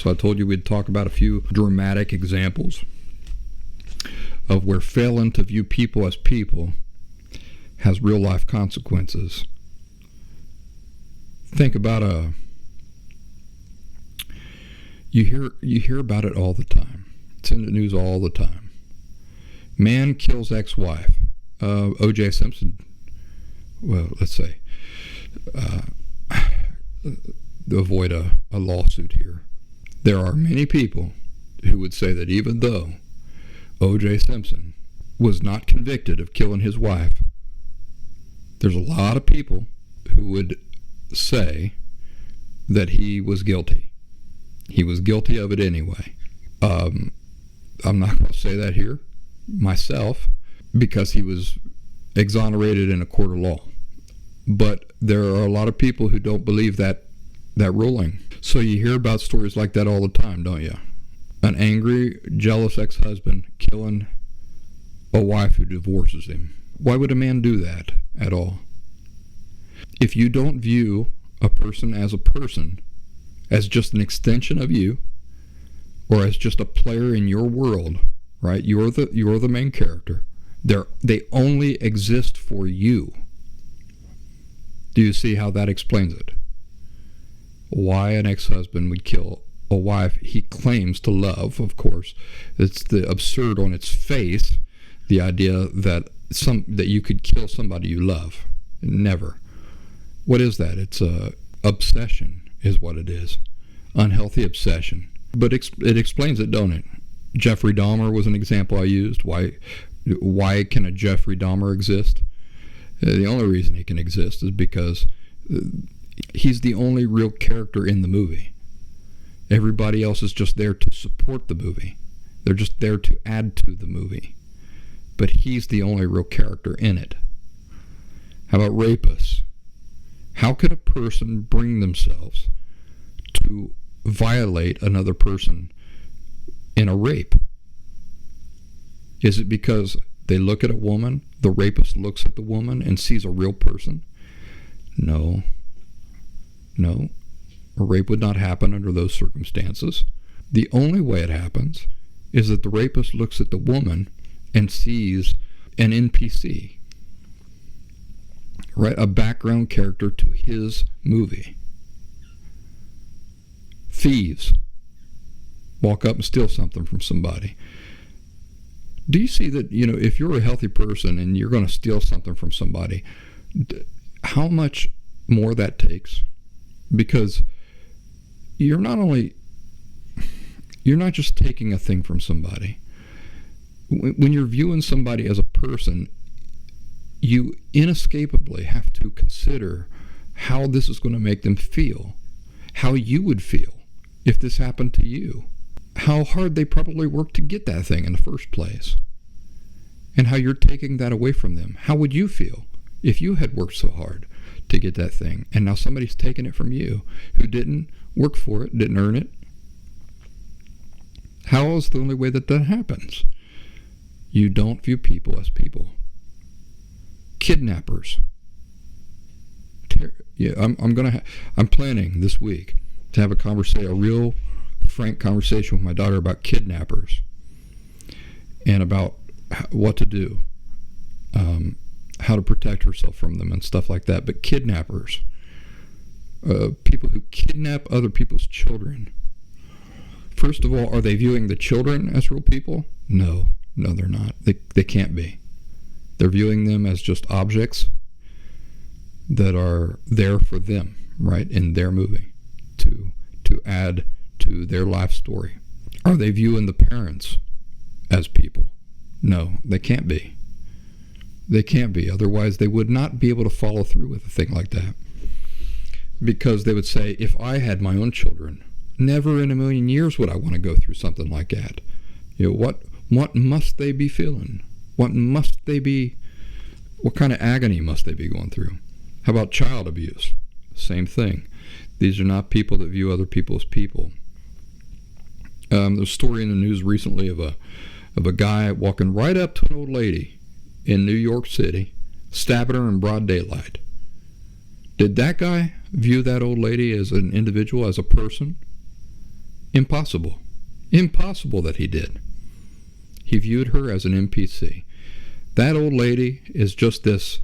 So I told you we'd talk about a few dramatic examples of where failing to view people as people has real life consequences. Think about you hear about it all the time. It's in the news all the time. Man kills ex-wife. O.J. Simpson, well, let's say, avoid a lawsuit here. There are many people who would say that even though O.J. Simpson was not convicted of killing his wife, there's a lot of people who would say that he was guilty. He was guilty of it anyway. I'm not going to say that here myself because he was exonerated in a court of law. But there are a lot of people who don't believe that ruling. So you hear about stories like that all the time, don't you? An angry, jealous ex-husband killing a wife who divorces him. Why would a man do that at all? If you don't view a person, as just an extension of you, or as just a player in your world, right? You're the main character. They only exist for you. Do you see how that explains it? Why an ex-husband would kill a wife he claims to love, of course. It's the absurd on its face, the idea that you could kill somebody you love. Never. What is that? It's a obsession is what it is. Unhealthy obsession. But it explains it, don't it? Jeffrey Dahmer was an example I used. Why can a Jeffrey Dahmer exist? The only reason he can exist is because he's the only real character in the movie. Everybody else is just there to support the movie. They're just there to add to the movie. But he's the only real character in it. How about rapists? How could a person bring themselves to violate another person in a rape? Is it because they look at a woman, the rapist looks at the woman and sees a real person? No. A rape would not happen under those circumstances. The only way it happens is that the rapist looks at the woman and sees an NPC, right? A background character to his movie. Thieves walk up and steal something from somebody. Do you see that, if you're a healthy person and you're going to steal something from somebody, how much more that takes? Because you're not just taking a thing from somebody. When you're viewing somebody as a person, you inescapably have to consider how this is going to make them feel, how you would feel if this happened to you, how hard they probably worked to get that thing in the first place, and how you're taking that away from them. How would you feel if you had worked so hard to get that thing, and now somebody's taking it from you who didn't work for it, didn't earn it? How is the only way that happens? You don't view people as people. Kidnappers. I'm planning this week to have a real frank conversation with my daughter about kidnappers and about what to do, how to protect herself from them and stuff like that. But kidnappers, people who kidnap other people's children, first of all, are they viewing the children as real people? No, they're not. They can't be. They're viewing them as just objects that are there for them, right, in their movie, to add to their life story. Are they viewing the parents as people? No, they can't be. They can't be. Otherwise, they would not be able to follow through with a thing like that. Because they would say, if I had my own children, never in a million years would I want to go through something like that. What must they be feeling? What kind of agony must they be going through? How about child abuse? Same thing. These are not people that view other people as people. There's a story in the news recently of a guy walking right up to an old lady in New York City, stabbing her in broad daylight. Did that guy view that old lady as an individual, as a person? Impossible. Impossible that he did. He viewed her as an NPC. That old lady is just this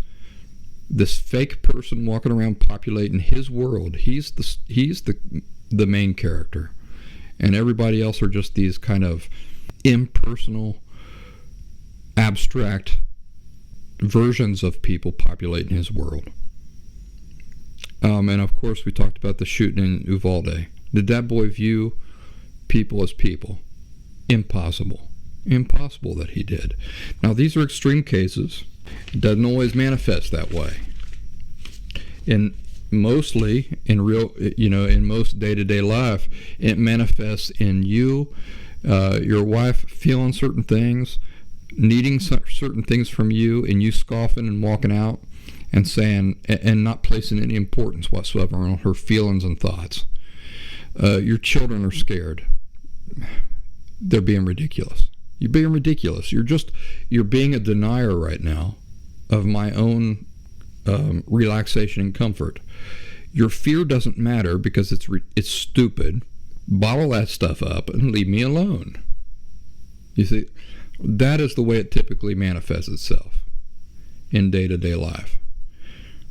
fake person walking around populating his world. He's the main character, and everybody else are just these kind of impersonal, abstract versions of people populating his world. And of course, we talked about the shooting in Uvalde. Did that boy view people as people? Impossible. Impossible that he did. Now, these are extreme cases. It doesn't always manifest that way. And mostly in in most day-to-day life, it manifests in you, your wife feeling certain things, needing certain things from you, and you scoffing and walking out and saying, and not placing any importance whatsoever on her feelings and thoughts. Your children are scared. They're being ridiculous. You're being ridiculous. You're being a denier right now of my own relaxation and comfort. Your fear doesn't matter because it's stupid. Bottle that stuff up and leave me alone. You see, that is the way it typically manifests itself in day-to-day life.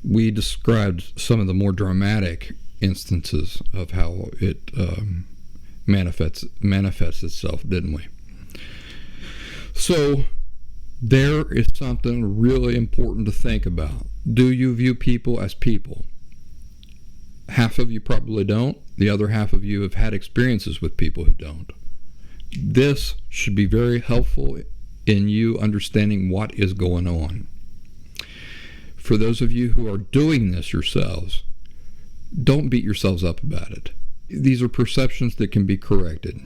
We described some of the more dramatic instances of how it manifests itself, didn't we? So there is something really important to think about. Do you view people as people? Half of you probably don't. The other half of you have had experiences with people who don't. This should be very helpful in you understanding what is going on. For those of you who are doing this yourselves, don't beat yourselves up about it. These are perceptions that can be corrected.